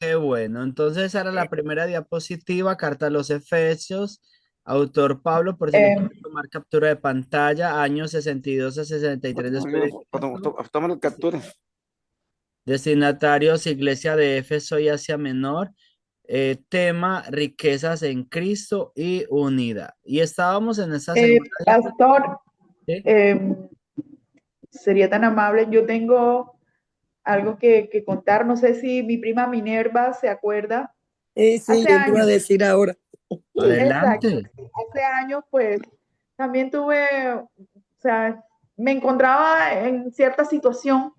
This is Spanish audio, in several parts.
Qué bueno. Entonces, esa era la primera diapositiva, carta a los Efesios, autor Pablo, por si le Eh, quieren tomar captura de pantalla, años 62 a 63 después de Cristo. Tómalo capturas. Destinatarios, Iglesia de Éfeso y Asia Menor. Tema, riquezas en Cristo y unidad. Y estábamos en esa segunda diapositiva. Pastor, eh, sería tan amable. Yo tengo algo que contar. No sé si mi prima Minerva se acuerda. Sí, Hace yo le iba a años, decir ahora. exacto. Adelante. Hace años, pues, también tuve, o sea, me encontraba en cierta situación.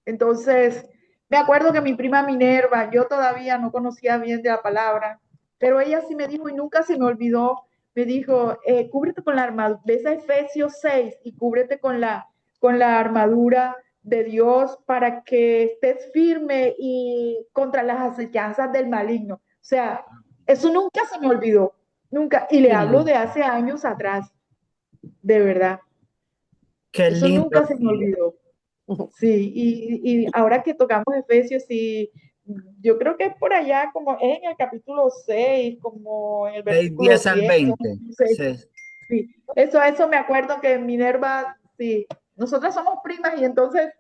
Entonces, me acuerdo que mi prima Minerva, yo todavía no conocía bien de la palabra, pero ella sí me dijo, y nunca se me olvidó, me dijo, cúbrete con la armadura, ves a Efesios 6 y cúbrete con la armadura de Dios para que estés firme y contra las acechanzas del maligno. O sea, eso nunca se me olvidó, nunca. Y le Qué hablo lindo. de hace años atrás, de verdad. Qué Eso lindo. nunca se me olvidó. Sí, y ahora que tocamos Efesios, sí, yo creo que es por allá, como es en el capítulo 6 como en el 6, versículo 10 al 10 20. no sé, Sí. sí, eso me acuerdo que Minerva, sí, nosotras somos primas y entonces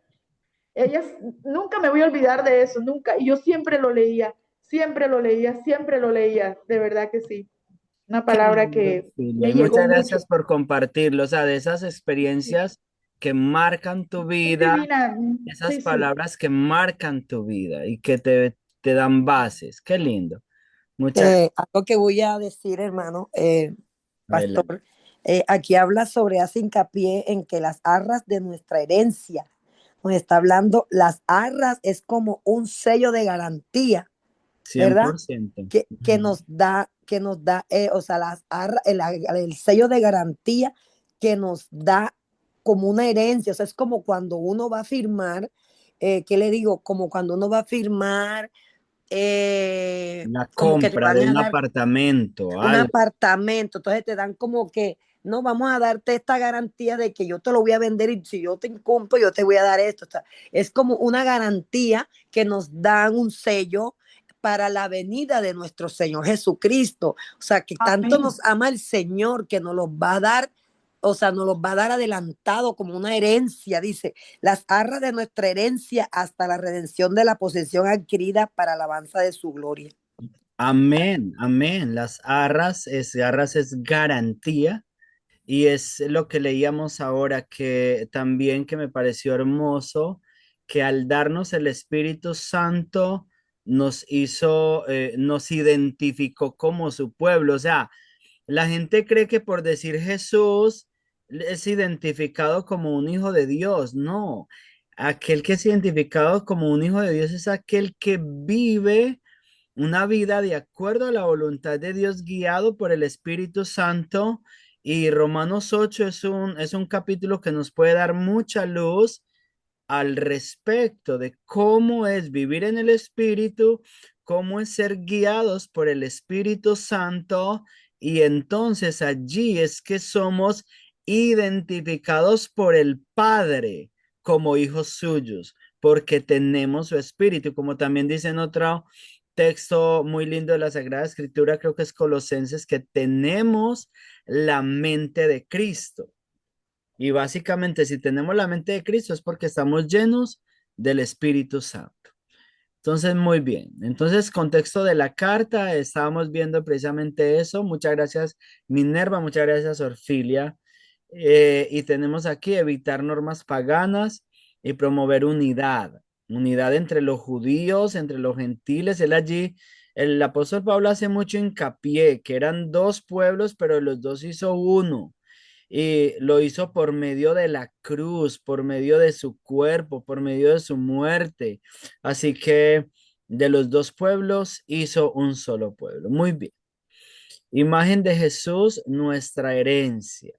ellas, nunca me voy a olvidar de eso, nunca, y yo siempre lo leía, siempre lo leía, siempre lo leía, de verdad que sí, una Qué palabra lindo, que Filia. me Y llegó muchas mucho. gracias por compartirlo. O sea, de esas experiencias que marcan tu Es vida, divina, esas sí, sí. palabras que marcan tu vida y que te dan bases. Qué lindo. Muchas Algo que voy a decir, hermano, adelante. pastor, aquí habla sobre, hace hincapié en que las arras de nuestra herencia, nos está hablando, las arras es como un sello de garantía, cien ¿verdad? por ciento. Ujú. O sea, el sello de garantía que nos da como una herencia, o sea, es como cuando uno va a firmar, ¿qué le digo? Como cuando uno va a firmar, La como que te compra van de a un dar apartamento, un algo. apartamento, entonces te dan como que, no, vamos a darte esta garantía de que yo te lo voy a vender y si yo te incumplo, yo te voy a dar esto. O sea, es como una garantía que nos dan un sello para la venida de nuestro Señor Jesucristo. O sea, que tanto Amén. nos ama el Señor que nos los va a dar, o sea, nos los va a dar adelantado como una herencia, dice, las arras de nuestra herencia hasta la redención de la posesión adquirida para alabanza de su gloria. Amén, amén. Arras es garantía. Y es lo que leíamos ahora, que también que me pareció hermoso, que al darnos el Espíritu Santo nos hizo, nos identificó como su pueblo. O sea, la gente cree que por decir Jesús es identificado como un hijo de Dios. No, aquel que es identificado como un hijo de Dios es aquel que vive una vida de acuerdo a la voluntad de Dios guiado por el Espíritu Santo. Y Romanos 8 es un capítulo que nos puede dar mucha luz al respecto de cómo es vivir en el Espíritu, cómo es ser guiados por el Espíritu Santo. Y entonces allí es que somos identificados por el Padre como hijos suyos, porque tenemos su Espíritu, como también dice en otro texto muy lindo de la Sagrada Escritura, creo que es Colosenses, que tenemos la mente de Cristo. Y básicamente, si tenemos la mente de Cristo es porque estamos llenos del Espíritu Santo. Entonces, muy bien. Entonces, contexto de la carta, estábamos viendo precisamente eso. Muchas gracias, Minerva, muchas gracias, Orfilia. Y tenemos aquí evitar normas paganas y promover unidad, unidad entre los judíos, entre los gentiles. Él allí, el apóstol Pablo hace mucho hincapié que eran dos pueblos, pero los dos hizo uno. Y lo hizo por medio de la cruz, por medio de su cuerpo, por medio de su muerte. Así que de los dos pueblos hizo un solo pueblo. Muy bien. Imagen de Jesús, nuestra herencia.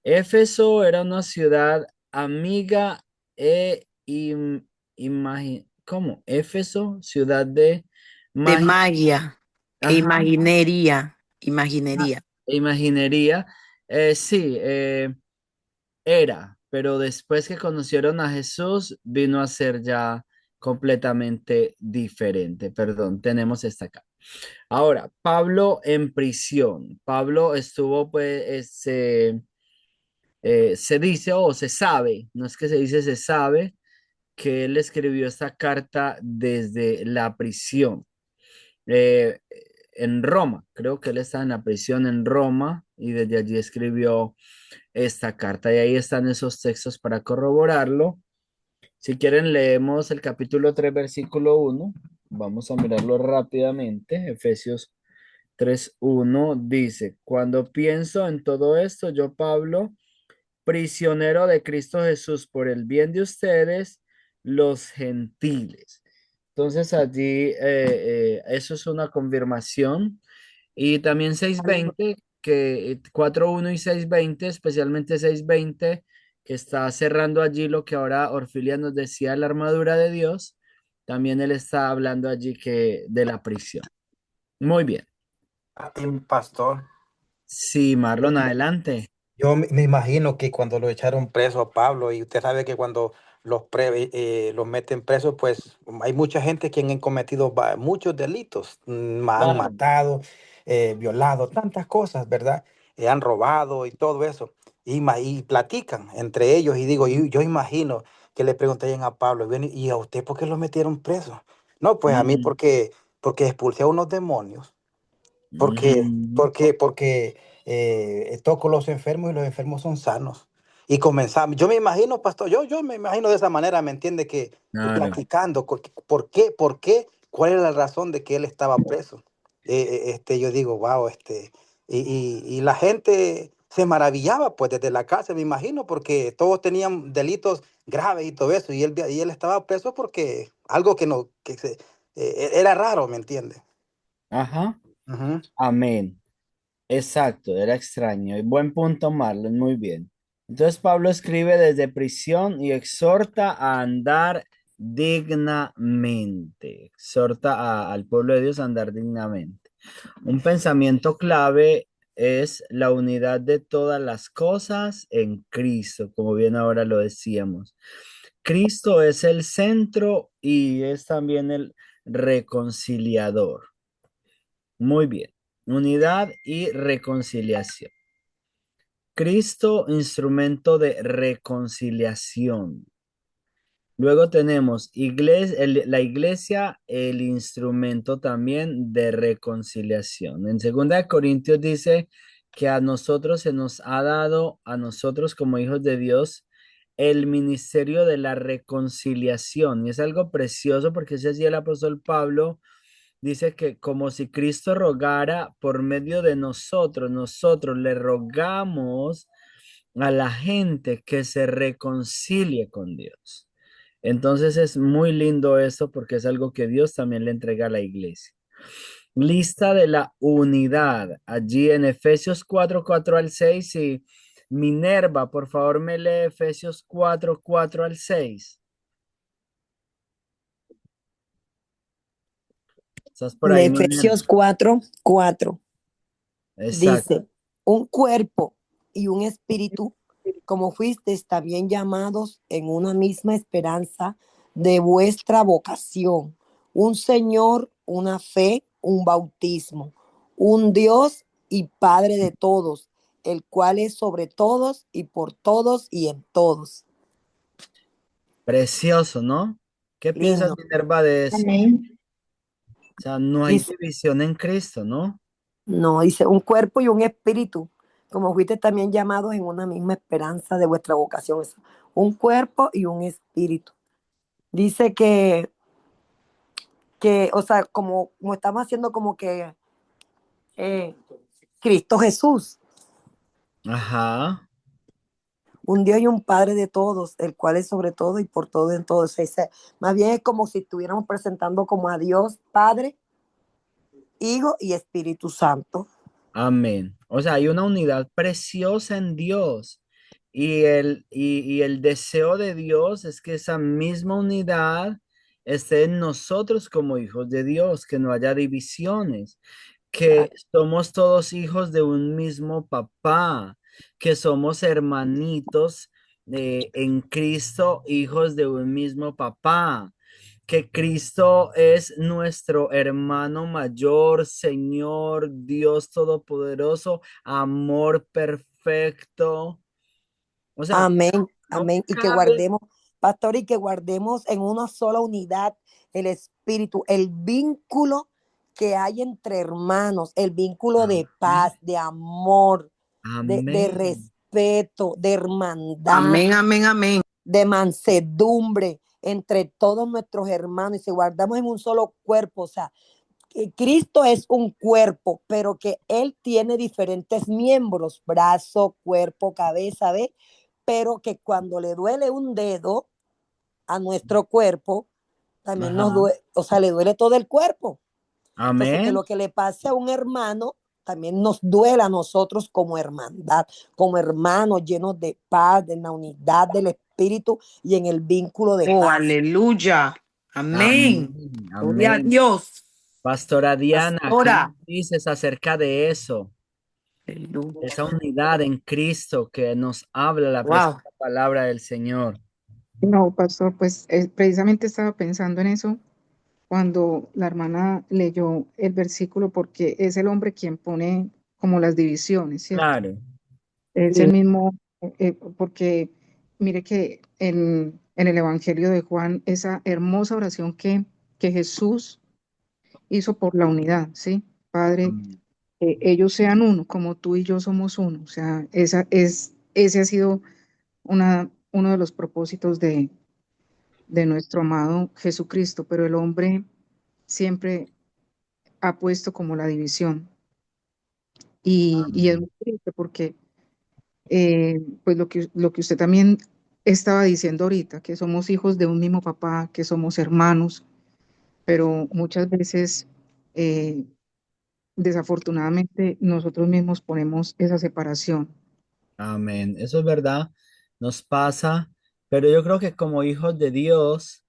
Éfeso era una ciudad amiga e ¿cómo? Éfeso, ciudad de De magia, magia e ajá, imaginería. imaginería. Sí, era, pero después que conocieron a Jesús, vino a ser ya completamente diferente. Perdón, tenemos esta acá. Ahora, Pablo en prisión. Pablo estuvo, pues, se dice o se sabe, no es que se dice, se sabe que él escribió esta carta desde la prisión eh, en Roma. Creo que él está en la prisión en Roma y desde allí escribió esta carta y ahí están esos textos para corroborarlo. Si quieren, leemos el capítulo 3 versículo uno. Vamos a mirarlo rápidamente. Efesios 3:1 dice, cuando pienso en todo esto, yo, Pablo, prisionero de Cristo Jesús por el bien de ustedes, los gentiles. Entonces allí eso es una confirmación. Y también 6:20, que 4:1 y 6:20, especialmente 6:20, que está cerrando allí lo que ahora Orfilia nos decía, la armadura de Dios, también él está hablando allí que de la prisión. Muy bien. Pastor, Sí, Marlon, adelante. yo me imagino que cuando lo echaron preso a Pablo, y usted sabe que cuando los meten presos, pues hay mucha gente que han cometido muchos delitos, han Claro. matado, violado, tantas cosas, ¿verdad? Han robado y todo eso. Y platican entre ellos y digo, yo imagino que le preguntarían a Pablo, "Ven, ¿y a usted por qué lo metieron preso? No, pues a mí Mm, porque expulsé a unos demonios. ujú. Porque toco los enfermos y los enfermos son sanos. Y comenzamos, yo me imagino, pastor, yo me imagino de esa manera, ¿me entiende? Que Claro. platicando, ¿por qué? ¿Cuál era la razón de que él estaba preso? Yo digo, wow, y la gente se maravillaba, pues desde la cárcel, me imagino, porque todos tenían delitos graves y todo eso, y él estaba preso porque algo que no, era raro, ¿me entiende? Ajá. Ujú. Amén. Exacto, era extraño. Y buen punto, Marlon, muy bien. Entonces Pablo escribe desde prisión y exhorta a andar dignamente. Exhorta al pueblo de Dios a andar dignamente. Un pensamiento clave es la unidad de todas las cosas en Cristo, como bien ahora lo decíamos. Cristo es el centro y es también el reconciliador. Muy bien. Unidad y reconciliación. Cristo, instrumento de reconciliación. Luego tenemos la iglesia, el instrumento también de reconciliación. En 2 Corintios dice que a nosotros se nos ha dado, a nosotros como hijos de Dios, el ministerio de la reconciliación. Y es algo precioso porque ese sí el apóstol Pablo dice que como si Cristo rogara por medio de nosotros, nosotros le rogamos a la gente que se reconcilie con Dios. Entonces es muy lindo esto porque es algo que Dios también le entrega a la iglesia. Lista de la unidad. Allí en Efesios 4:4 al 6 y Minerva, por favor, me lee Efesios 4:4 al 6. ¿Estás por De ahí, Minerva? Efesios 4:4 Exacto. dice, un cuerpo y un espíritu, como fuisteis también llamados en una misma esperanza de vuestra vocación, un Señor, una fe, un bautismo, un Dios y Padre de todos, el cual es sobre todos y por todos y en todos. Precioso, ¿no? ¿Qué piensas, Lindo. Minerva, de eso? Amén. O sea, no hay Dice, división en Cristo, ¿no? no, dice un cuerpo y un espíritu, como fuiste también llamados en una misma esperanza de vuestra vocación. Eso. Un cuerpo y un espíritu. Dice o sea, como estamos haciendo como que eh, Cristo Jesús, Ajá, un Dios y un Padre de todos, el cual es sobre todo y por todo en todo. O sea, más bien es como si estuviéramos presentando como a Dios Padre, Hijo y Espíritu Santo. amén. O sea, hay una unidad preciosa en Dios y el deseo de Dios es que esa misma unidad esté en nosotros como hijos de Dios, que no haya divisiones, que somos todos hijos de un mismo papá, que somos hermanitos en Cristo, hijos de un mismo papá, que Cristo es nuestro hermano mayor, Señor, Dios Todopoderoso, amor perfecto. O sea, Amén, no amén. Y que cabe. guardemos, pastor, y que guardemos en una sola unidad el espíritu, el vínculo que hay entre hermanos, el vínculo de Amén. paz, de amor, de Amén. respeto, de hermandad, Amén, amén, amén. de mansedumbre entre todos nuestros hermanos y si guardamos en un solo cuerpo, o sea, que Cristo es un cuerpo, pero que Él tiene diferentes miembros, brazo, cuerpo, cabeza, ¿ve? Pero que cuando le duele un dedo a nuestro cuerpo, también nos Ajá. duele, o sea, le duele todo el cuerpo. Entonces, que Amén. lo que le pase a un hermano también nos duela a nosotros como hermandad, como hermanos llenos de paz, de la unidad del espíritu y en el vínculo de Oh, paz. aleluya. Amén. Amén. Gloria a Amén. Dios. Pastora Diana, ¿qué Pastora. nos dices acerca de eso? Aleluya. Esa unidad en Cristo que nos habla la Wow. preciosa palabra del Señor. No, pastor, pues precisamente estaba pensando en eso cuando la hermana leyó el versículo, porque es el hombre quien pone como las divisiones, ¿cierto? Claro. Es Sí. el mismo, porque mire que en el Evangelio de Juan, esa hermosa oración que Jesús hizo por la unidad, ¿sí? Padre, Amén. ellos sean uno, como tú y yo somos uno. O sea, ese ha sido uno de los propósitos de nuestro amado Jesucristo, pero el hombre siempre ha puesto como la división. Y es Amén. muy triste porque, pues lo que usted también estaba diciendo ahorita, que somos hijos de un mismo papá, que somos hermanos, pero muchas veces, eh, desafortunadamente, nosotros mismos ponemos esa separación. Amén. Eso es verdad. Nos pasa, pero yo creo que como hijos de Dios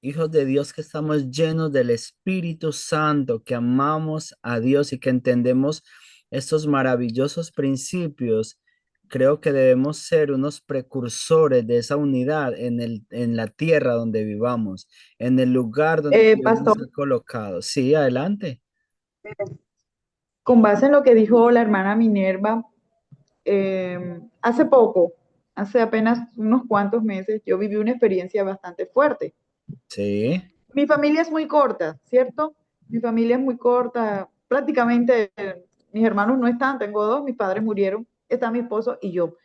que estamos llenos del Espíritu Santo, que amamos a Dios y que entendemos estos maravillosos principios, creo que debemos ser unos precursores de esa unidad en la tierra donde vivamos, en el lugar donde Dios Pastor, nos ha colocado. Sí, adelante. con base en lo que dijo la hermana Minerva, hace poco, hace apenas unos cuantos meses, yo viví una experiencia bastante fuerte. Sí, Mi familia es muy corta, ¿cierto? Mi familia es muy corta, prácticamente mis hermanos no están, tengo dos, mis padres murieron, está mi esposo y yo.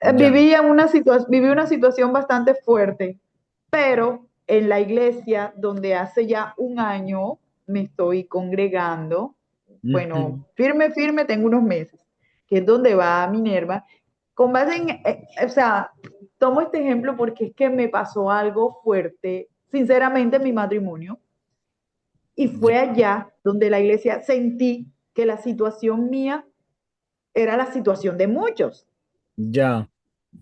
ya, Viví una situación bastante fuerte, pero en la iglesia donde hace ya un año me estoy congregando, bueno, ujú, firme, firme, tengo unos meses, que es donde va Minerva, con base en, o sea, tomo este ejemplo porque es que me pasó algo fuerte, sinceramente, en mi matrimonio, y ya, fue allá donde la iglesia sentí que la situación mía era la situación de muchos. ya, O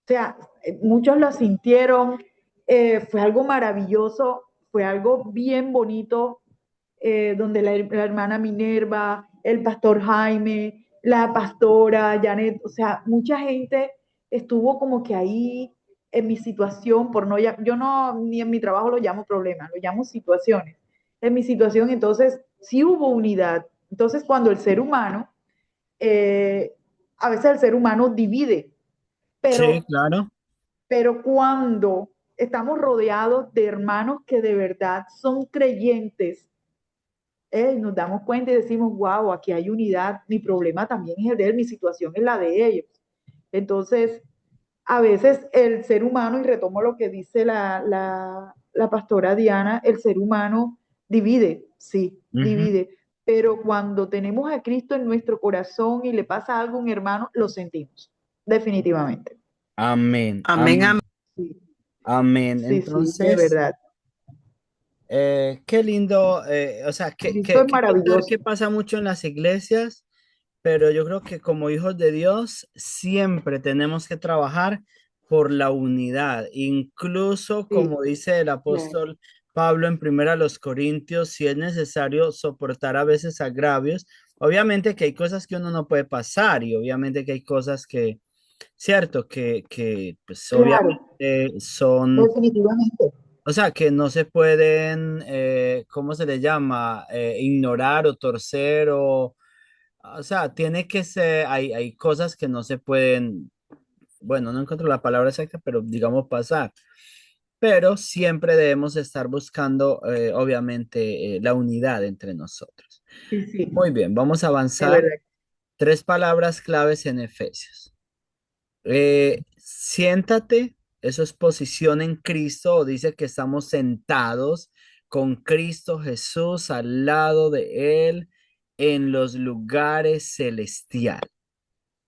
sea, muchos lo sintieron, fue algo maravilloso, fue algo bien bonito, donde la hermana Minerva, el pastor Jaime, la pastora Janet, o sea, mucha gente estuvo como que ahí en mi situación, por no, yo no, ni en mi trabajo lo llamo problemas, lo llamo situaciones. En mi situación, entonces, sí hubo unidad. Entonces, cuando el ser humano, eh, a veces el ser humano divide, sí, pero claro. cuando estamos rodeados de hermanos que de verdad son creyentes, nos damos cuenta y decimos, wow, aquí hay unidad, mi problema también es el de él, mi situación es la de ellos. Entonces, a veces el ser humano, y retomo lo que dice la pastora Diana, el ser humano divide, sí, Ujú. divide, pero cuando tenemos a Cristo en nuestro corazón y le pasa algo a un hermano, lo sentimos, definitivamente. Amén, Amén, amén. amén, Sí, amén. sí, sí, de Entonces, verdad. qué lindo, o sea, Cristo es qué pesar maravilloso. que pasa mucho en las iglesias, pero yo creo que como hijos de Dios siempre tenemos que trabajar por la unidad, incluso Sí, como dice el claro. apóstol Pablo en Primera a los Corintios, si es necesario soportar a veces agravios, obviamente que hay cosas que uno no puede pasar y obviamente que hay cosas cierto, que pues Claro, obviamente son definitivamente. O sea, que no se pueden, ¿cómo se le llama? Ignorar o torcer o sea, tiene que ser, hay cosas que no se pueden, bueno, no encuentro la palabra exacta, pero digamos pasar. Pero siempre debemos estar buscando, obviamente, la unidad entre nosotros. Sí, sí, Muy bien, vamos a de avanzar. verdad. Tres palabras claves en Efesios. Siéntate, eso es posición en Cristo, o dice que estamos sentados con Cristo Jesús al lado de Él en los lugares celestiales.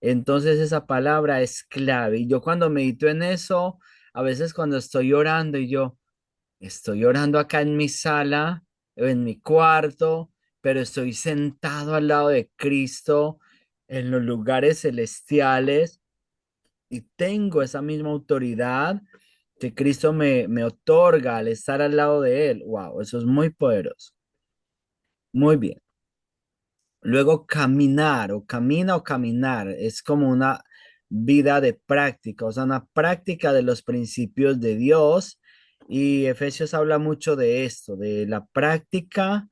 Entonces esa palabra es clave. Y yo cuando medito en eso, a veces cuando estoy orando y yo estoy orando acá en mi sala, o en mi cuarto, pero estoy sentado al lado de Cristo en los lugares celestiales y tengo esa misma autoridad que Cristo me otorga al estar al lado de Él. Wow, eso es muy poderoso. Muy bien. Luego caminar o camina o caminar es como una vida de práctica, o sea, una práctica de los principios de Dios. Y Efesios habla mucho de esto, de la práctica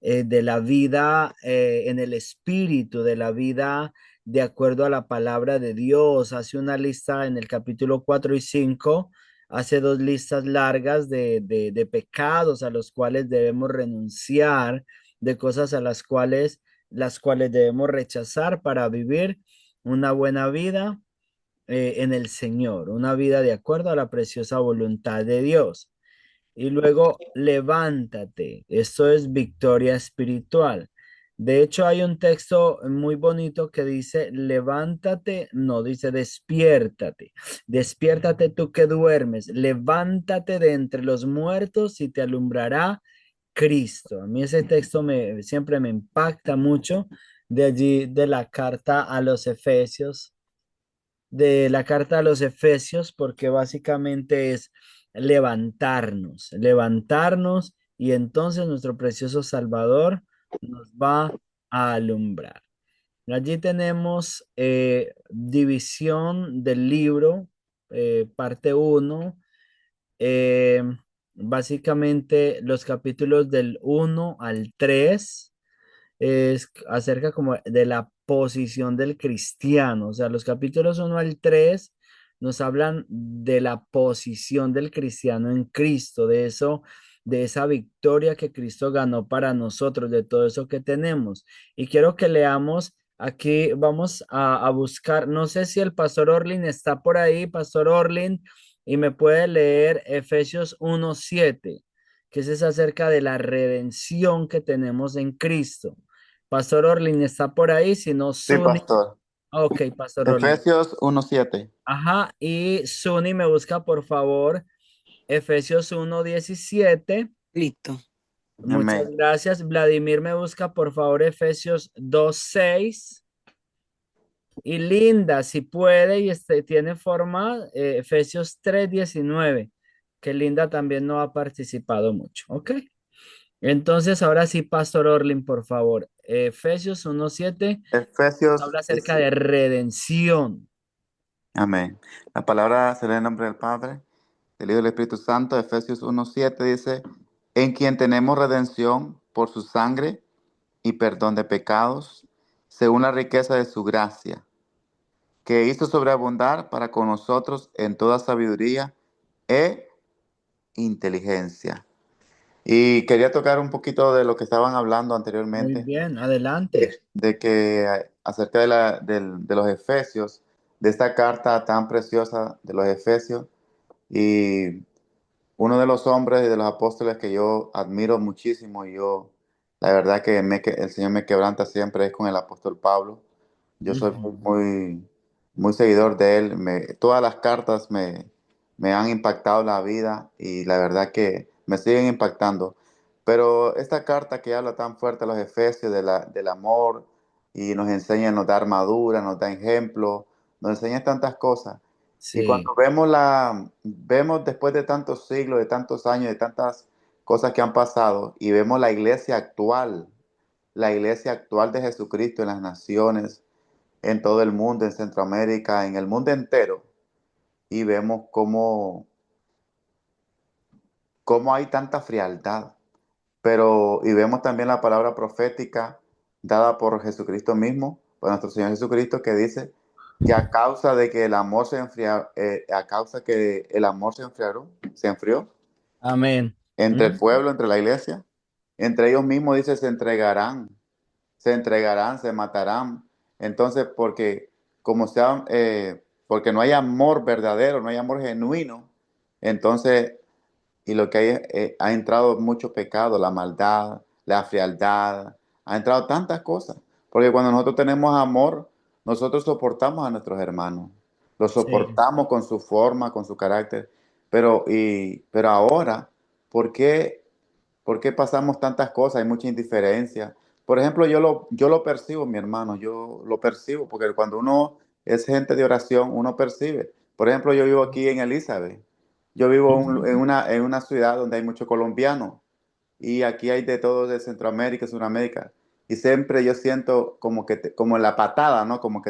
de la vida en el espíritu, de la vida de acuerdo a la palabra de Dios. Hace una lista en el capítulo 4 y 5, hace dos listas largas de pecados a los cuales debemos renunciar, de cosas a las cuales debemos rechazar para vivir una buena vida en el Señor, una vida de acuerdo a la preciosa voluntad de Dios. Y luego, levántate. Esto es victoria espiritual. De hecho, hay un texto muy bonito que dice, levántate, no, dice, despiértate. Despiértate tú que duermes, levántate de entre los muertos y te alumbrará Cristo. A mí ese texto siempre me impacta mucho de allí, de la carta a los Efesios, de la carta a los Efesios, porque básicamente es levantarnos, levantarnos y entonces nuestro precioso Salvador nos va a alumbrar. Allí tenemos división del libro, parte uno, eh, básicamente los capítulos del 1 al 3 es acerca como de la posición del cristiano. O sea, los capítulos 1 al 3 nos hablan de la posición del cristiano en Cristo, de eso, de esa victoria que Cristo ganó para nosotros, de todo eso que tenemos. Y quiero que leamos, aquí vamos a buscar, no sé si el pastor Orlin está por ahí, pastor Orlin, y me puede leer Efesios 1:7, que ese es acerca de la redención que tenemos en Cristo. Pastor Orlin está por ahí, si no, Sí, Suni. pastor. Ok, Pastor Orlin. Efesios 1:7. Ajá, y Suni me busca, por favor, Efesios 1:17. Listo. Muchas Amén. gracias. Vladimir me busca, por favor, Efesios 2:6. Y Linda, si puede y tiene forma, Efesios 3:19, que Linda también no ha participado mucho. Ok. Entonces, ahora sí, Pastor Orlin, por favor. Efesios 1:7 Efesios, habla acerca de redención. amén. La palabra se lee en nombre del Padre, del Hijo y del Espíritu Santo. Efesios 1:7 dice, en quien tenemos redención por su sangre y perdón de pecados, según la riqueza de su gracia, que hizo sobreabundar para con nosotros en toda sabiduría e inteligencia. Y quería tocar un poquito de lo que estaban hablando Muy anteriormente, bien, adelante. de que acerca de los Efesios, de esta carta tan preciosa de los Efesios, y uno de los hombres y de los apóstoles que yo admiro muchísimo, y yo, la verdad que el Señor me quebranta siempre, es con el apóstol Pablo. Yo soy muy, Ujú. muy, muy seguidor de él. Todas las cartas me han impactado la vida y la verdad que me siguen impactando. Pero esta carta que habla tan fuerte a los Efesios del amor y nos enseña, nos da armadura, nos da ejemplo, nos enseña tantas cosas. Y Sí, cuando vemos después de tantos siglos, de tantos años, de tantas cosas que han pasado y vemos la iglesia actual de Jesucristo en las naciones, en todo el mundo, en Centroamérica, en el mundo entero, y vemos cómo hay tanta frialdad. Pero, y vemos también la palabra profética dada por Jesucristo mismo, por nuestro Señor Jesucristo, que dice que a causa de que el amor se enfría, a causa que el amor se enfrió Amén. entre el Ujú. pueblo, entre la iglesia, entre ellos mismos dice se entregarán, se matarán. Entonces, como sea, porque no hay amor verdadero, no hay amor genuino, entonces y lo que hay ha entrado mucho pecado, la maldad, la frialdad, ha entrado tantas cosas. Porque cuando nosotros tenemos amor, nosotros soportamos a nuestros hermanos, los Sí, soportamos con su forma, con su carácter. Pero ahora, ¿por qué, ¿por qué pasamos tantas cosas? Hay mucha indiferencia. Por ejemplo, yo lo percibo, mi hermano, yo lo percibo, porque cuando uno es gente de oración, uno percibe. Por ejemplo, yo vivo aquí en Elizabeth. Yo vivo ujú, en una ciudad donde hay muchos colombianos y aquí hay de todo de Centroamérica, Sudamérica. Y siempre yo siento como como la patada, ¿no? Como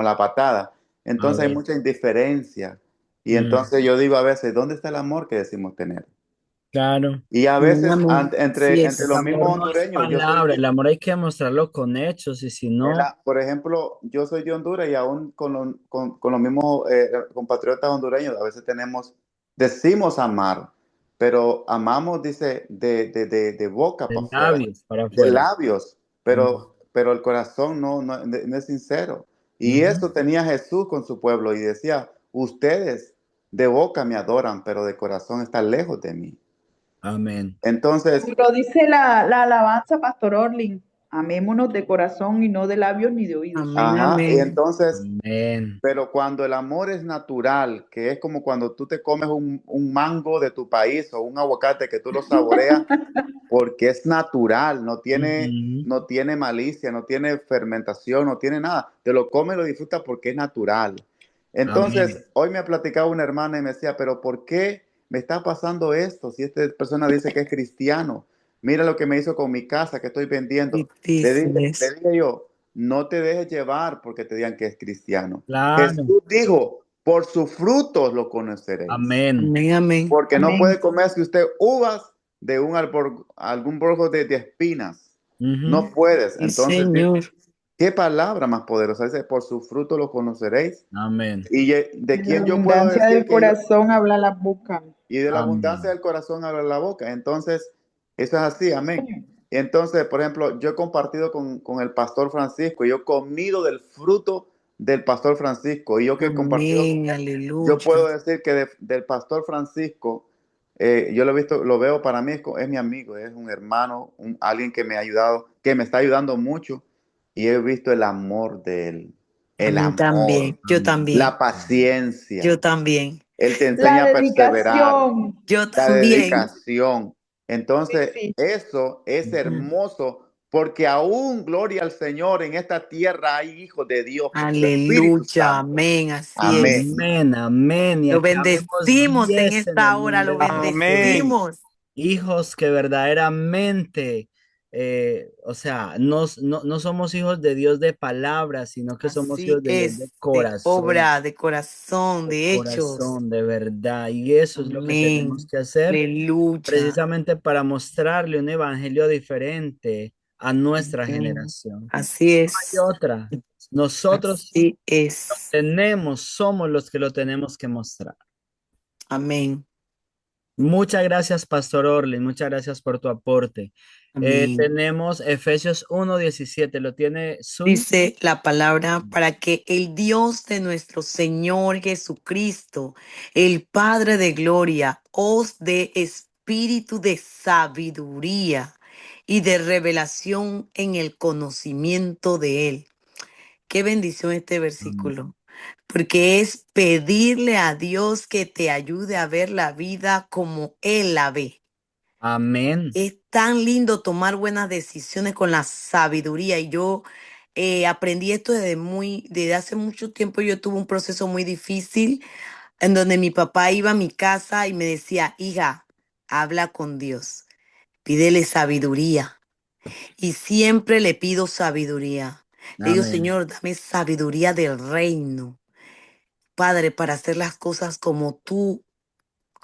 la patada. a Entonces hay ver. mucha indiferencia. Y Mm, entonces yo digo a veces, ¿dónde está el amor que decimos tener? claro. Y a Amén, veces amén. Así entre El los es. mismos amor no es hondureños, palabra, el amor hay que demostrarlo con hechos y si no, por ejemplo, yo soy de Honduras y aún con los mismos compatriotas hondureños, a veces decimos amar, pero amamos, dice, de boca de para afuera, labios para de afuera. labios, Mm, pero el corazón no es sincero. Y ujú. eso tenía Jesús con su pueblo y decía, ustedes de boca me adoran, pero de corazón están lejos de mí. Amén. Entonces, Lo dice la alabanza, Pastor Orlin. Amémonos de corazón y no de labios ni de oídos. Amén, ajá, y amén. entonces Amén. pero cuando el amor es natural, que es como cuando tú te comes un mango de tu país o un aguacate que tú lo saboreas porque es natural, Ujú. no tiene malicia, no tiene fermentación, no tiene nada. Te lo comes y lo disfrutas porque es natural. Amén. Entonces, hoy me ha platicado una hermana y me decía, pero ¿por qué me está pasando esto si esta persona dice que es cristiano? Mira lo que me hizo con mi casa que estoy vendiendo. Difícil Le es. dije yo, no te dejes llevar porque te digan que es cristiano. Claro. Jesús dijo, por sus frutos lo conoceréis. Amén. Amén, amén. Porque no puede Amén. comerse usted uvas de algún borgo de espinas. Ujú. No puedes. Sí, Entonces, Señor. ¿qué palabra más poderosa? Dice, por su fruto lo conoceréis. Amén. ¿Y de De la quién yo puedo abundancia decir del que yo? corazón habla la boca. Y de la abundancia Amén. del corazón habla la boca. Entonces, eso es así, amén. Sí. Y entonces, por ejemplo, yo he compartido con el pastor Francisco, yo he comido del fruto del pastor Francisco, y yo que he compartido con Amén, él, yo aleluya. puedo decir que del pastor Francisco, yo lo he visto, lo veo para mí, es mi amigo, es un hermano, alguien que me ha ayudado, que me está ayudando mucho, y he visto el amor de él, A el mí amor, también. Yo Amén. la también. Yo paciencia. también. Él te La enseña a perseverar, dedicación. Yo la también. dedicación. Sí, Entonces, sí. eso es hermoso porque aún, gloria al Señor, en esta tierra hay hijos de Dios por su Espíritu Aleluya. Santo. Amén. Así Amén. es. Amén. Amén. Y Lo acá vemos bendecimos en 10 en esta el hora. nombre Lo de Amén. Jesús. bendecimos. Hijos que verdaderamente, o sea, no somos hijos de Dios de palabras, sino que somos Así hijos de Dios de es. De corazón, obra, de corazón, de de hechos. corazón, de verdad. Y eso es lo que tenemos Amén. que hacer Aleluya. precisamente para mostrarle un evangelio diferente a nuestra Amén. generación. Así No hay es. otra. Nosotros Así es. somos los que lo tenemos que mostrar. Amén. Muchas gracias, Pastor Orlin. Muchas gracias por tu aporte. Amén. Tenemos Efesios 1:17. ¿Lo tiene Suni? Dice la palabra para que el Dios de nuestro Señor Jesucristo, el Padre de gloria, os dé espíritu de sabiduría y de revelación en el conocimiento de Él. Qué bendición este Amén. versículo, porque es pedirle a Dios que te ayude a ver la vida como Él la ve. Amén. Es tan lindo tomar buenas decisiones con la sabiduría y yo aprendí esto desde hace mucho tiempo. Yo tuve un proceso muy difícil en donde mi papá iba a mi casa y me decía, hija, habla con Dios, pídele sabiduría. Y siempre le pido sabiduría. Le digo, Amén. Señor, dame sabiduría del reino, Padre, para hacer las cosas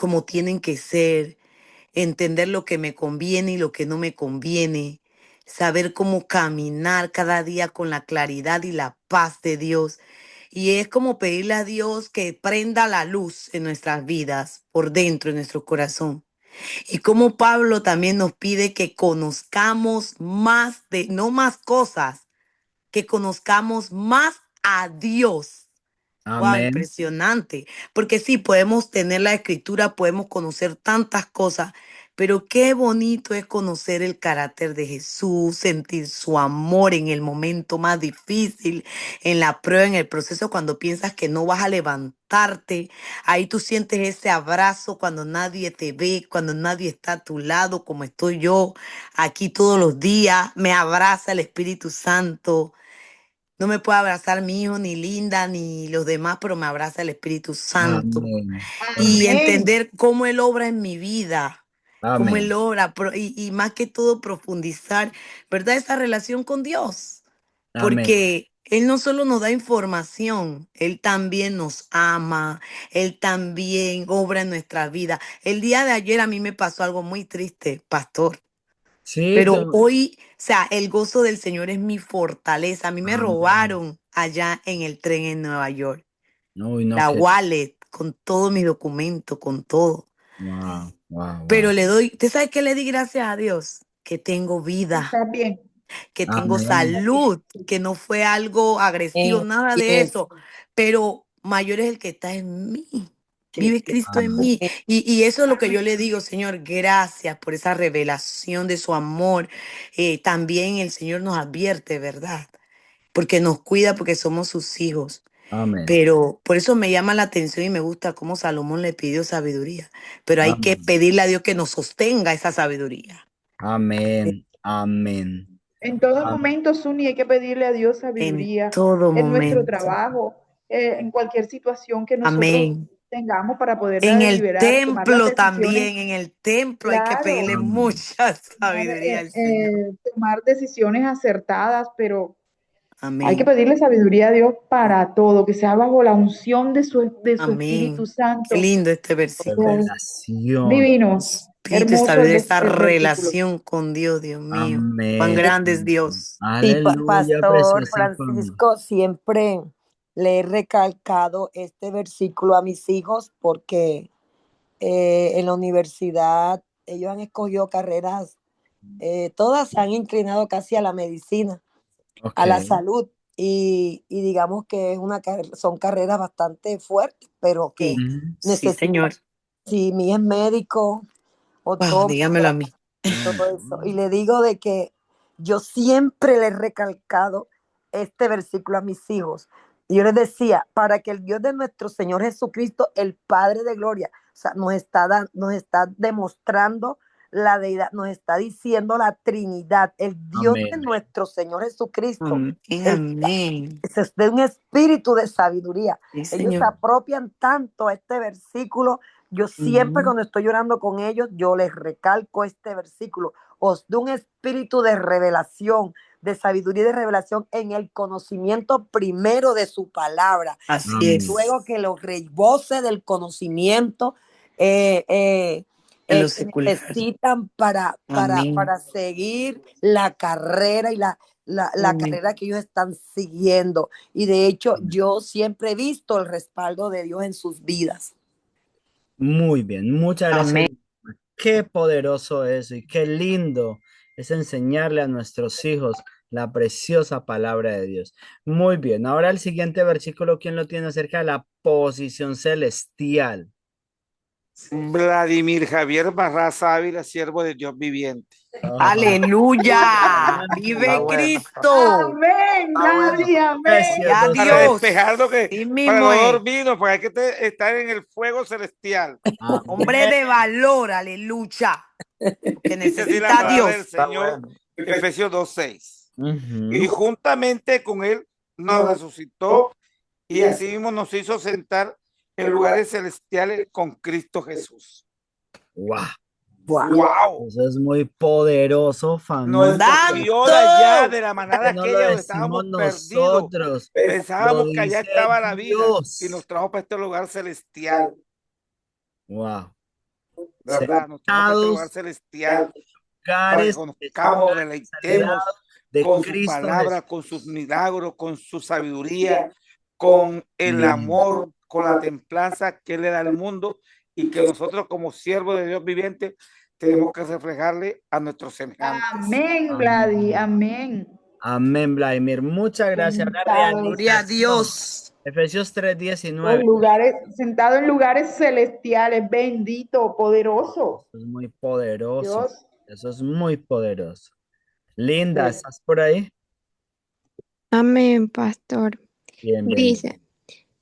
como tienen que ser, entender lo que me conviene y lo que no me conviene, saber cómo caminar cada día con la claridad y la paz de Dios. Y es como pedirle a Dios que prenda la luz en nuestras vidas, por dentro, en nuestro corazón. Y como Pablo también nos pide que conozcamos más de, no más cosas, que conozcamos más a Dios. Wow, Amén. impresionante. Porque sí, podemos tener la escritura, podemos conocer tantas cosas, pero qué bonito es conocer el carácter de Jesús, sentir su amor en el momento más difícil, en la prueba, en el proceso, cuando piensas que no vas a levantarte. Ahí tú sientes ese abrazo cuando nadie te ve, cuando nadie está a tu lado, como estoy yo aquí todos los días. Me abraza el Espíritu Santo. No me puede abrazar mi hijo, ni Linda, ni los demás, pero me abraza el Espíritu Santo. Amén. Y Amén. entender cómo Él obra en mi vida, cómo Él Amén. obra, y más que todo profundizar, ¿verdad? Esa relación con Dios. Amén. Porque Él no solo nos da información, Él también nos ama, Él también obra en nuestra vida. El día de ayer a mí me pasó algo muy triste, pastor. Sí, Pero hoy, o sea, el gozo del Señor es mi fortaleza. A mí me amén. robaron allá en el tren en Nueva York. Uy, no, La que. wallet, con todos mis documentos, con todo. Wow, wow, Pero wow. le doy, ¿usted sabe qué le di gracias a Dios? Que tengo vida, Está bien. que tengo Amén. salud, que no fue algo agresivo, nada de Yes. eso. Pero mayor es el que está en mí. Sí, Vive sí. Cristo en Amén. mí. Y eso es lo que yo le digo, Señor, gracias por esa revelación de su amor. También el Señor nos advierte, ¿verdad? Porque nos cuida, porque somos sus hijos. Amén. Pero por eso me llama la atención y me gusta cómo Salomón le pidió sabiduría. Pero hay que Amén. pedirle a Dios que nos sostenga esa sabiduría Amén. Amén. En todo Am- momento, Suni, hay que pedirle a Dios en sabiduría todo en nuestro momento. trabajo, en cualquier situación que nosotros Amén. tengamos para poderla En el deliberar, tomar las templo decisiones. también, en el templo hay que Claro, pedirle Amén. mucha sabiduría al Señor. tomar decisiones acertadas, pero hay que Amén. pedirle sabiduría a Dios para todo, que sea bajo la unción de su Espíritu Amén. Qué Santo. lindo este versículo. Oh, Revelación. divino, Espíritu y hermoso sabiduría, esa el versículo. relación con Dios, Dios mío. Cuán Amén. grande es Dios. Sí, Aleluya, Pastor preciosa información. Francisco, siempre le he recalcado este versículo a mis hijos porque en la universidad ellos han escogido carreras, todas se han inclinado casi a la medicina, Ok. a la salud, y digamos que es son carreras bastante fuertes, pero que Sí, Ujú. sí, necesitan, Señor. si mi es médico, Wow, dígamelo a odontómetra, mí. y todo eso. Y le digo de que yo siempre le he recalcado este versículo a mis hijos. Y yo les decía, para que el Dios de nuestro Señor Jesucristo, el Padre de Gloria, o sea, nos está demostrando la deidad, nos está diciendo la Trinidad, el Dios de Amén. nuestro Señor Jesucristo, Amén, el amén. es de un espíritu de sabiduría. Sí, Ellos se Señor. apropian tanto a este versículo. Yo siempre Ujú. cuando estoy llorando con ellos, yo les recalco este versículo. Os de un espíritu de revelación, de sabiduría y de revelación en el conocimiento primero de su palabra. Así Y Amén. es. luego que los rebose del conocimiento eh, eh, En lo que secular. necesitan Amén. para seguir la carrera y la Amén. carrera que ellos están siguiendo. Y de hecho, yo siempre he visto el respaldo de Dios en sus vidas. Muy bien, muchas gracias. Amén. Qué poderoso eso y qué lindo es enseñarle a nuestros hijos la preciosa palabra de Dios. Muy bien, ahora el siguiente versículo, ¿quién lo tiene acerca de la posición celestial? Vladimir Javier Barraza Ávila, siervo de Dios viviente. Ah, Aleluya. Está Vive bueno. Cristo. Amén, Está bueno. Daddy, amén. Efesios Ya 2:6. Para despejar lo Dios. que, Sí para mismo los es. dormidos, porque hay que estar en el fuego celestial. Hombre Amén. de valor, aleluya. Porque Dice así la necesita a palabra del Dios. Está Señor, bueno. Efesios 2:6. Y Ujú. juntamente con él nos resucitó y así mismo nos hizo sentar en lugares celestiales con Cristo Jesús. Wow, Wow. ¡Wow! eso es muy poderoso, Nos familia. escogió de allá, ¡Santo! de la manada Que no lo aquella donde decimos estábamos perdidos. nosotros, lo Pensábamos que allá dice estaba la vida y Dios. nos trajo para este lugar celestial. Wow. ¿verdad? Nos trajo para este lugar Sentados celestial, en para que lugares conozcamos, celestiales al lado deleitemos de con su Cristo palabra, Jesús. con sus milagros, con su sabiduría, con el Amén. amor, con la templanza que Él le da al mundo y que nosotros como siervos de Dios viviente tenemos que reflejarle a nuestros semejantes. Amén, Vladi, amén. Amén, Vladimir. Muchas gracias. La Sentados, Gloria a realización. Dios. Efesios los 3:19. lugares, sentados en lugares celestiales, bendito, poderoso. Es muy poderoso. Dios, Eso es muy poderoso. Linda, sí. ¿estás por ahí? Amén, pastor. Bien, bien. Dice,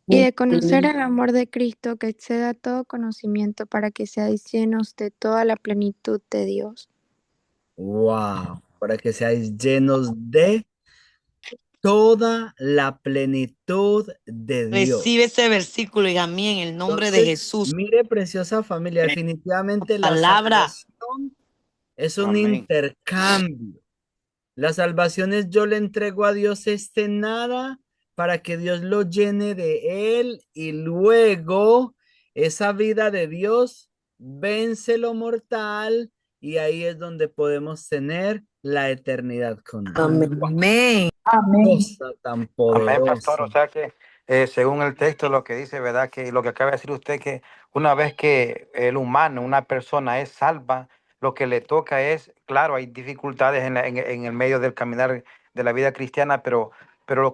y de conocer el amor de Cristo que exceda todo conocimiento para que seáis llenos de toda la plenitud de Dios. Wow. Para que seáis llenos de toda la plenitud de Dios. Recibe ese versículo y a mí en el nombre de Entonces, Jesús. mire, preciosa familia, definitivamente la Palabra. salvación es un Amén. intercambio. La salvación es yo le entrego a Dios nada para que Dios lo llene de él y luego esa vida de Dios vence lo mortal y ahí es donde podemos tener la eternidad con Dios. Amén. Amén. Cosa tan Amén, poderosa. pastor. O sea que, según el texto, lo que dice, ¿verdad? Que lo que acaba de decir usted, que una vez que el humano, una persona es salva, lo que le toca es, claro, hay dificultades en el medio del caminar de la vida cristiana, pero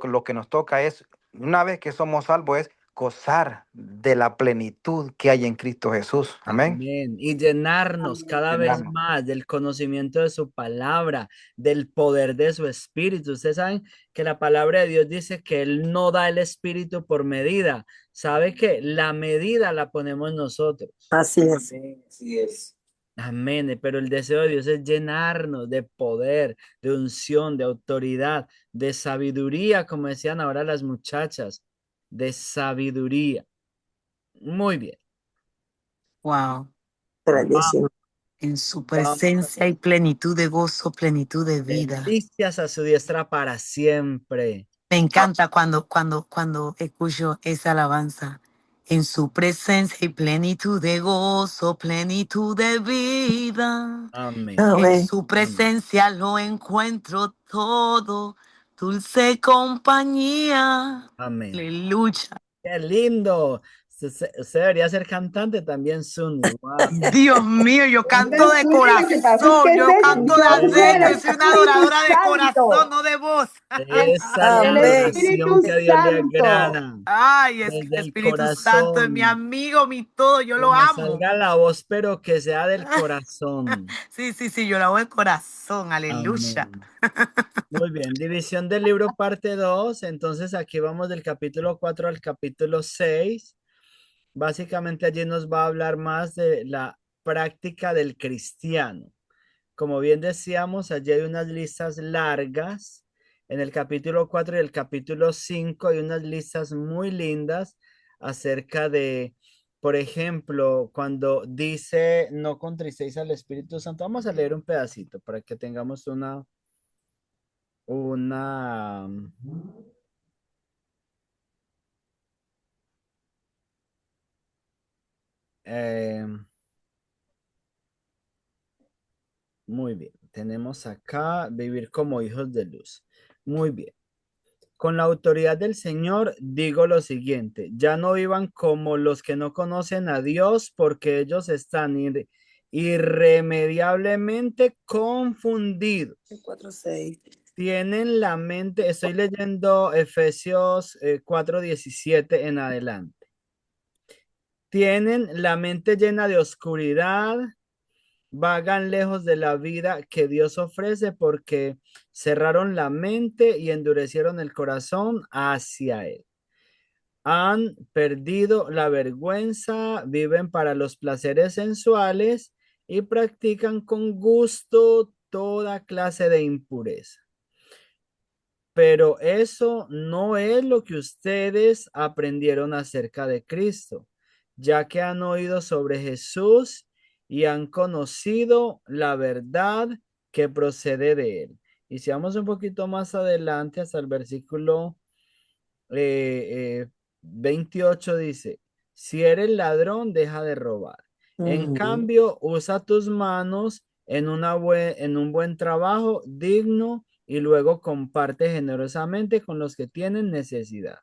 lo que nos toca es, una vez que somos salvos, es gozar de la plenitud que hay en Cristo Jesús. Amén. Amén. Y llenarnos cada vez Llenarnos. más del conocimiento de su palabra, del poder de su espíritu. Ustedes saben que la palabra de Dios dice que Él no da el espíritu por medida. ¿Sabe que la medida la ponemos nosotros? Así es. Así es. Amén. Pero el deseo de Dios es llenarnos de poder, de unción, de autoridad, de sabiduría, como decían ahora las muchachas, de sabiduría. Muy bien. Wow. Grandísimo. En su Vamos. presencia hay plenitud de gozo, plenitud de vida. Delicias a su diestra para siempre. Me encanta cuando escucho esa alabanza. En su presencia hay plenitud de gozo, plenitud de vida. Amén. En Amén. su presencia lo encuentro todo, dulce compañía. Amén. Aleluya. Qué lindo. Usted debería ser cantante también, Suni. Wow. Dios mío, yo canto de Zuni, lo que pasa es corazón, que yo ese canto de don adentro, del yo soy una Espíritu adoradora de corazón, Santo. no de voz. Esa es la El Amén. Espíritu adoración que a Dios le Santo. agrada. Ay, es que Desde el el Espíritu Santo es mi corazón. amigo, mi todo, yo Que lo no amo. salga la voz, pero que sea del corazón. Sí, yo lo hago de corazón, aleluya. Amén. Muy bien. División del libro parte 2. Entonces aquí vamos del capítulo 4 al capítulo 6. Básicamente allí nos va a hablar más de la práctica del cristiano. Como bien decíamos, allí hay unas listas largas. En el capítulo 4 y el capítulo 5 hay unas listas muy lindas acerca de, por ejemplo, cuando dice no contristéis al Espíritu Santo. Vamos a leer un pedacito para que tengamos una, eh, muy bien. Tenemos acá vivir como hijos de luz. Muy bien. Con la autoridad del Señor digo lo siguiente, ya no vivan como los que no conocen a Dios porque ellos están irremediablemente confundidos. 4:6. Tienen la mente, estoy leyendo Efesios 4:17 en adelante. Tienen la mente llena de oscuridad, vagan lejos de la vida que Dios ofrece porque cerraron la mente y endurecieron el corazón hacia Él. Han perdido la vergüenza, viven para los placeres sensuales y practican con gusto toda clase de impureza. Pero eso no es lo que ustedes aprendieron acerca de Cristo, ya que han oído sobre Jesús y han conocido la verdad que procede de él. Y si vamos un poquito más adelante hasta el versículo 28 dice, si eres ladrón, deja de robar En Ujú. cambio, usa tus manos en en un buen trabajo digno y luego comparte generosamente con los que tienen necesidad.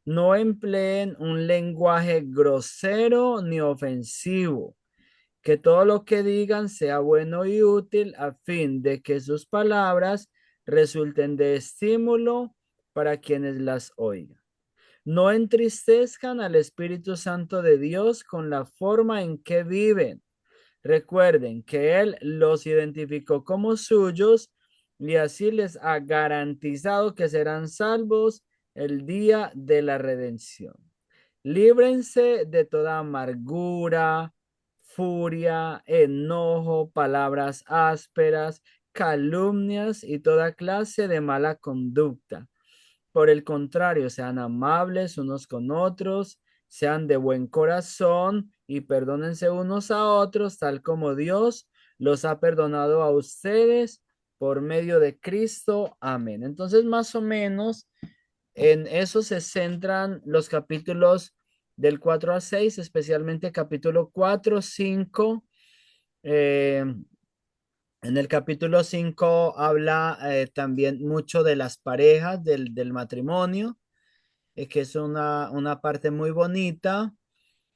No empleen un lenguaje grosero ni ofensivo. Que todo lo que digan sea bueno y útil a fin de que sus palabras resulten de estímulo para quienes las oigan. No entristezcan al Espíritu Santo de Dios con la forma en que viven. Recuerden que Él los identificó como suyos y así les ha garantizado que serán salvos el día de la redención. Líbrense de toda amargura, furia, enojo, palabras ásperas, calumnias y toda clase de mala conducta. Por el contrario, sean amables unos con otros, sean de buen corazón y perdónense unos a otros, tal como Dios los ha perdonado a ustedes por medio de Cristo. Amén. Entonces, más o menos en eso se centran los capítulos del 4 al 6, especialmente capítulo 4, 5. eh, en el capítulo 5 habla también mucho de las parejas, del matrimonio, que es una parte muy bonita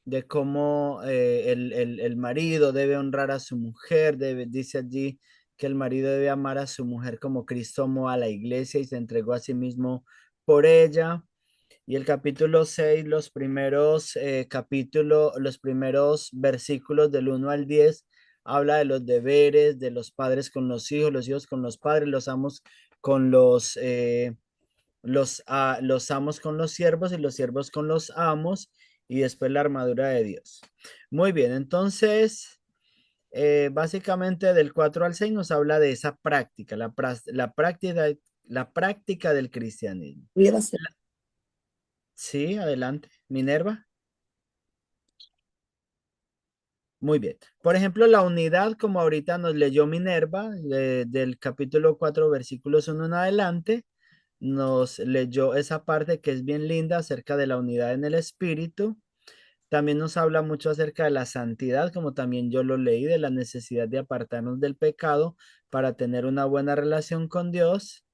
de cómo el marido debe honrar a su mujer, dice allí que el marido debe amar a su mujer como Cristo amó a la iglesia y se entregó a sí mismo por ella. Y el capítulo 6 los primeros versículos del 1 al 10 habla de los deberes de los padres con los hijos con los padres, los amos con los amos con los siervos y los siervos con los amos, y después la armadura de Dios. Muy bien, entonces, básicamente del 4 al 6 nos habla de esa práctica, la práctica del cristianismo. Pudiera ser. Sí, adelante. Minerva. Muy bien. Por ejemplo, la unidad, como ahorita nos leyó Minerva, del capítulo 4 versículos 1 en adelante, nos leyó esa parte que es bien linda acerca de la unidad en el espíritu. También nos habla mucho acerca de la santidad, como también yo lo leí, de la necesidad de apartarnos del pecado para tener una buena relación con Dios.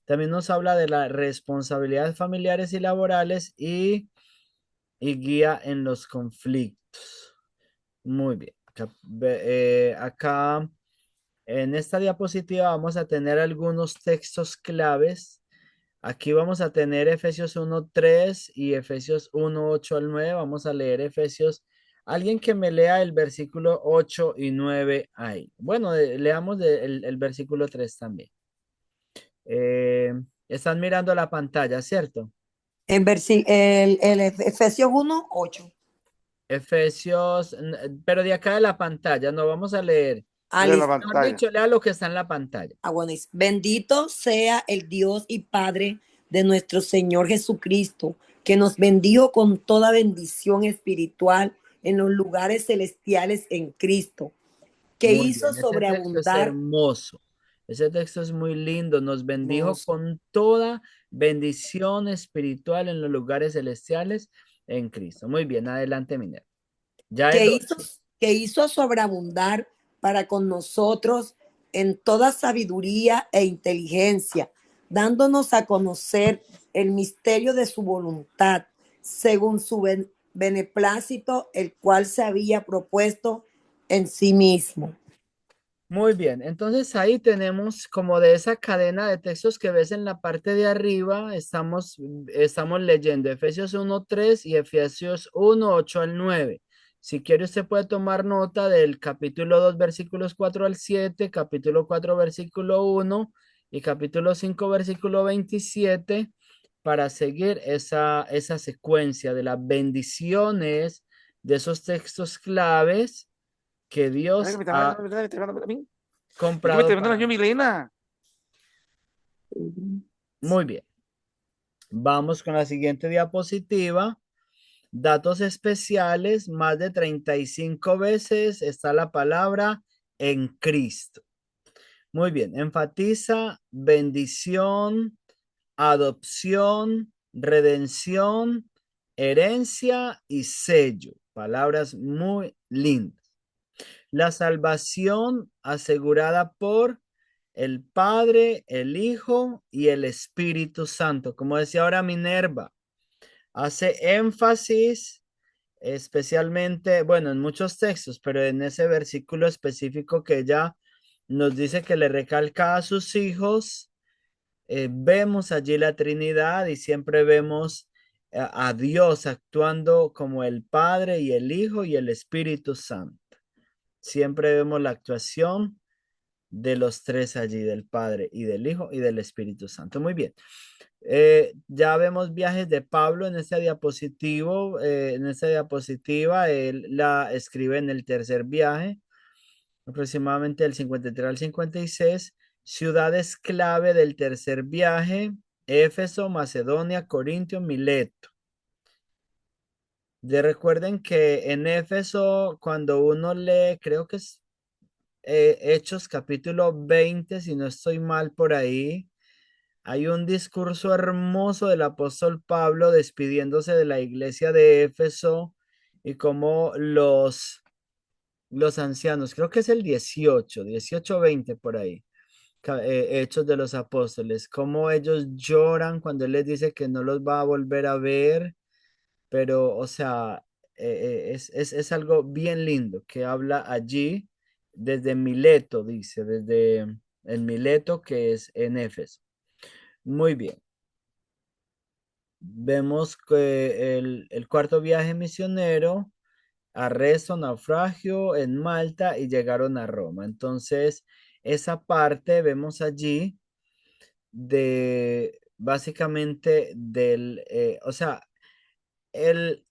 También nos habla de las responsabilidades familiares y laborales y guía en los conflictos. Muy bien. Acá en esta diapositiva vamos a tener algunos textos claves. Aquí vamos a tener Efesios 1:3 y Efesios 1:8 al 9. Vamos a leer Efesios. Alguien que me lea el versículo 8 y 9 ahí. Bueno, leamos el versículo 3 también. Están mirando la pantalla, ¿cierto? El Efesios 1:8. Efesios, pero de acá de la pantalla, no vamos a leer. Ah, De la listo. Mejor pantalla. dicho, lea lo que está en la pantalla. Ah, bueno, dice, bendito sea el Dios y Padre de nuestro Señor Jesucristo, que nos bendijo con toda bendición espiritual en los lugares celestiales en Cristo, que Muy hizo bien, ese texto es sobreabundar. hermoso. Ese texto es muy lindo. Nos bendijo Hermoso. con toda bendición espiritual en los lugares celestiales en Cristo. Muy bien, adelante, Minerva. Ya que el hizo, 8. que hizo sobreabundar para con nosotros en toda sabiduría e inteligencia, dándonos a conocer el misterio de su voluntad, según su beneplácito, el cual se había propuesto en sí mismo. Muy bien, entonces ahí tenemos como de esa cadena de textos que ves en la parte de arriba, estamos leyendo Efesios 1:3 y Efesios 1:8 al 9. Si quiere usted puede tomar nota del capítulo 2 versículos 4 al 7, capítulo 4 versículo 1 y capítulo 5 versículo 27 para seguir esa secuencia de las bendiciones de esos textos claves que Ay, Dios me está ha hablando, me está hablando a mí. Es que me está comprado viendo la para señora nosotros. Milena. Muy bien. Vamos con la siguiente diapositiva. Datos especiales, más de 35 veces está la palabra en Cristo. Muy bien, enfatiza bendición, adopción, redención, herencia y sello. Palabras muy lindas. la salvación asegurada por el Padre, el Hijo y el Espíritu Santo. Como decía ahora Minerva, hace énfasis especialmente, bueno, en muchos textos, pero en ese versículo específico que ella nos dice que le recalca a sus hijos, vemos allí la Trinidad y siempre vemos a Dios actuando como el Padre y el Hijo y el Espíritu Santo. Siempre vemos la actuación de los tres allí, del Padre y del Hijo y del Espíritu Santo. Muy bien. Ya vemos viajes de Pablo en esta diapositivo, en esta diapositiva, él la escribe en el tercer viaje, aproximadamente del 53 al 56, ciudades clave del tercer viaje: Éfeso, Macedonia, Corintio, Mileto. Recuerden que en Éfeso, cuando uno lee, creo que es Hechos capítulo 20, si no estoy mal por ahí, hay un discurso hermoso del apóstol Pablo despidiéndose de la iglesia de Éfeso y cómo los ancianos, creo que es el 18, 20 por ahí, Hechos de los Apóstoles, cómo ellos lloran cuando él les dice que no los va a volver a ver, pero, o sea, es algo bien lindo que habla allí desde Mileto, dice, desde el Mileto que es en Éfeso. Muy bien. Vemos que el cuarto viaje misionero, arresto, naufragio en Malta y llegaron a Roma. Entonces, esa parte vemos allí de básicamente o sea, el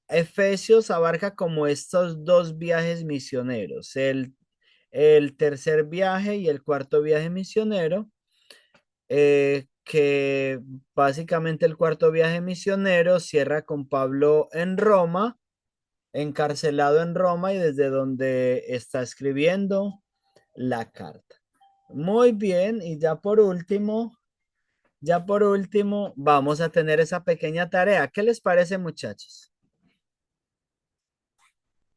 Efesios abarca como estos dos viajes misioneros, el tercer viaje y el cuarto viaje misionero, que básicamente el cuarto viaje misionero cierra con Pablo en Roma, encarcelado en Roma y desde donde está escribiendo la carta. Muy bien, y ya por último, vamos a tener esa pequeña tarea. ¿Qué les parece, muchachos?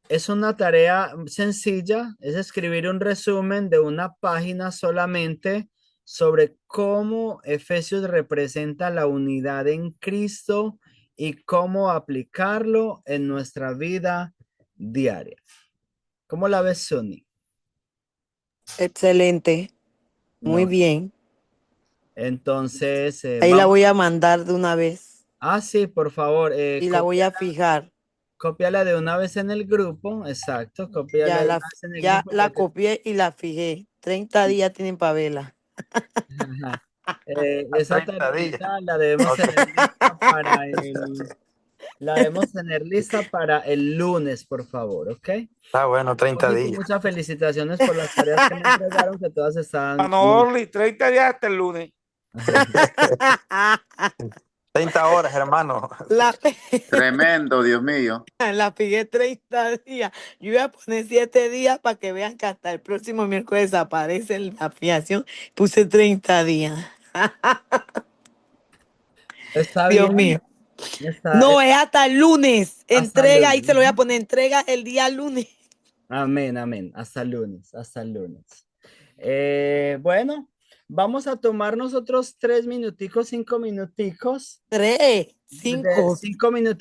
Es una tarea sencilla, es escribir un resumen de una página solamente sobre cómo Efesios representa la unidad en Cristo y cómo aplicarlo en nuestra vida diaria. ¿Cómo la ves, Suni? Excelente. Muy No. bien. Entonces, Ahí la vamos. voy a mandar de una vez Ah, sí, por favor, y la voy a fijar. cópiala de una vez en el grupo. Exacto, cópiala de una vez en el Ya grupo la porque copié y la fijé. 30 días tienen para verla. ajá. A Esa 30 días. tareita la debemos Ok. tener lista la debemos tener lista para el lunes, por favor, ¿ok? Está bueno, 30 Bonito, días. muchas felicitaciones por las tareas que me entregaron, que todas estaban Mano muy... Orly, 30 días hasta el lunes. 30 horas, hermano. La, Tremendo, Dios mío. la fijé 30 días. Yo iba a poner 7 días para que vean que hasta el próximo miércoles aparece la fijación. Puse 30 días. Está Dios bien, mío. está, No, es hasta el lunes. hasta el Entrega, ahí lunes. se lo voy a poner, entrega el día lunes. Amén, amén. Hasta el lunes, hasta el lunes. Bueno, vamos a tomar nosotros 3 minuticos, 5 minuticos, 3, de 5. 5 minuticos.